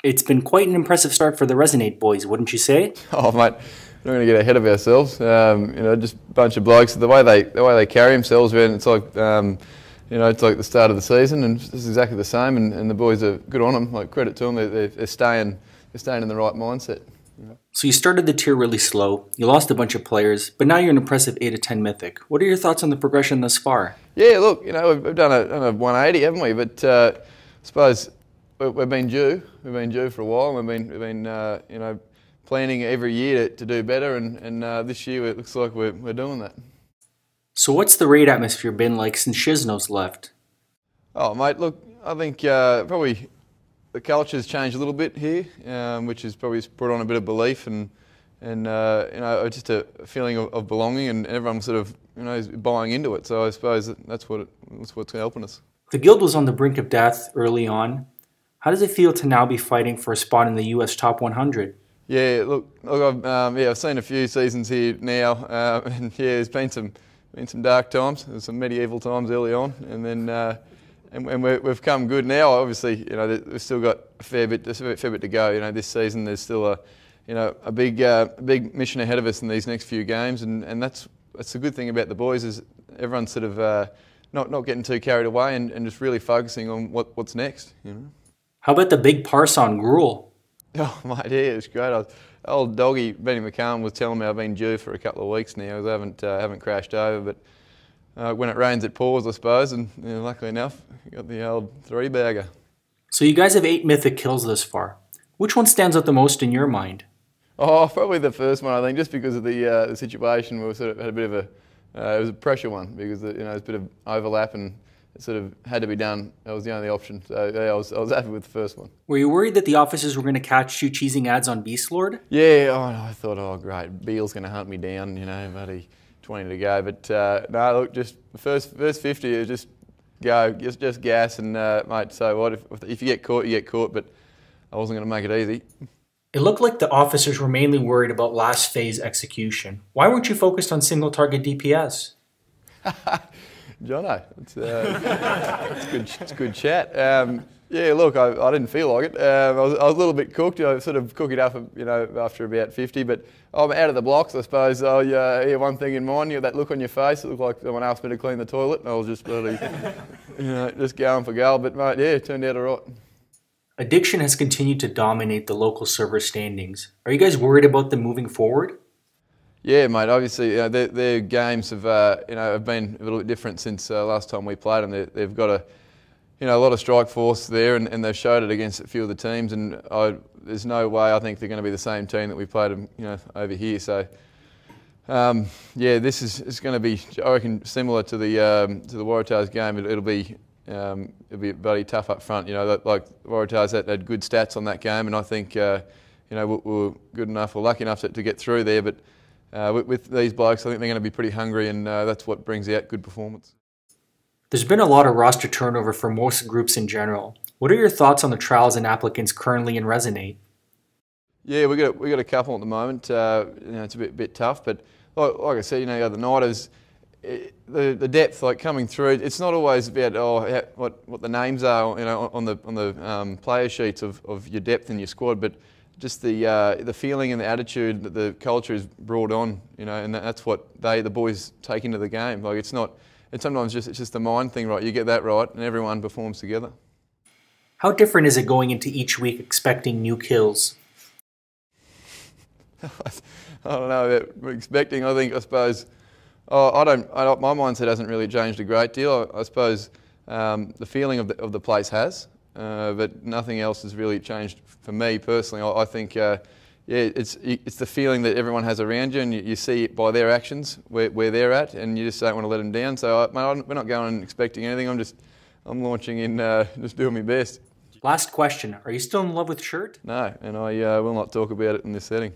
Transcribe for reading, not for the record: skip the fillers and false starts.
It's been quite an impressive start for the Resonate boys, wouldn't you say? Oh mate, we're not going to get ahead of ourselves. Just a bunch of blokes. The way they carry themselves, man, it's like it's like the start of the season, and this is exactly the same. And the boys are good on them. Like credit to them, they're staying in the right mindset. So you started the tier really slow, you lost a bunch of players, but now you're an impressive 8 to 10 mythic. What are your thoughts on the progression thus far? Yeah, look, we've done a 180, haven't we? But I suppose we've been due. We've been due for a while. We've been planning every year to do better, and this year it looks like we're doing that. So what's the raid atmosphere been like since Shizno's left? Oh, mate, look, I think probably the culture's changed a little bit here, which has probably brought on a bit of belief and just a feeling of belonging, and everyone sort of is buying into it. So I suppose that's what's helping us. The guild was on the brink of death early on. How does it feel to now be fighting for a spot in the US top 100? Yeah, look, I've seen a few seasons here now, and yeah, there's been some dark times. There's some medieval times early on, and then and we've come good now. Obviously, we've still got a fair bit to go. This season there's still a big mission ahead of us in these next few games, and that's the good thing about the boys is everyone's sort of not getting too carried away and just really focusing on what's next. How about the big parson gruel? Oh, mate, yeah, it's great. Old doggy Benny McCallum was telling me I've been due for a couple of weeks now. I haven't crashed over, but when it rains, it pours, I suppose. And luckily enough, got the old 3-bagger. So you guys have 8 mythic kills this far. Which one stands out the most in your mind? Oh, probably the first one, I think, just because of the situation. We sort of had a bit of it was a pressure one because there's a bit of overlap and it sort of had to be done. That was the only option. So yeah, I was happy with the first one. Were you worried that the officers were going to catch you cheesing ads on Beast Lord? Yeah, I thought, oh great, Beale's going to hunt me down, buddy, 20 to go. But no, look, just the first 50 is just go, just gas and mate. So what if you get caught, you get caught. But I wasn't going to make it easy. It looked like the officers were mainly worried about last phase execution. Why weren't you focused on single target DPS? Jono, it's good chat. Yeah, look, I didn't feel like it. I was a little bit cooked. I sort of cook it up, after about 50. But I'm out of the blocks, I suppose. Oh, yeah, one thing in mind, you got that look on your face. It looked like someone asked me to clean the toilet, and I was just bloody, just going for goal. But mate, yeah, it turned out all right. Addiction has continued to dominate the local server standings. Are you guys worried about them moving forward? Yeah, mate. Obviously, their games have been a little bit different since last time we played them. They've got a lot of strike force there, and they've showed it against a few of the teams. And there's no way I think they're going to be the same team that we played them, over here. So, yeah, this is going to be, I reckon, similar to the Waratahs game. It'll be very tough up front. Like Waratahs had good stats on that game, and I think we were good enough or lucky enough to get through there, but. With these blokes, I think they're going to be pretty hungry, and that's what brings out good performance. There's been a lot of roster turnover for most groups in general. What are your thoughts on the trials and applicants currently in Resonate? Yeah, we got a couple at the moment. It's a bit tough, but like I said, the other night is the depth coming through. It's not always about what the names are, on the player sheets of your depth in your squad, but just the feeling and the attitude that the culture is brought on, and that's what the boys take into the game. Like it's sometimes it's just a mind thing, right? You get that right, and everyone performs together. How different is it going into each week expecting new kills? I don't know about expecting. I suppose my mindset hasn't really changed a great deal. I suppose the feeling of the place has. But nothing else has really changed for me personally. I think, it's the feeling that everyone has around you, and you see it by their actions where they're at, and you just don't want to let them down. So we're not going and expecting anything. I'm launching in, just doing my best. Last question: are you still in love with Shirt? No, and I will not talk about it in this setting.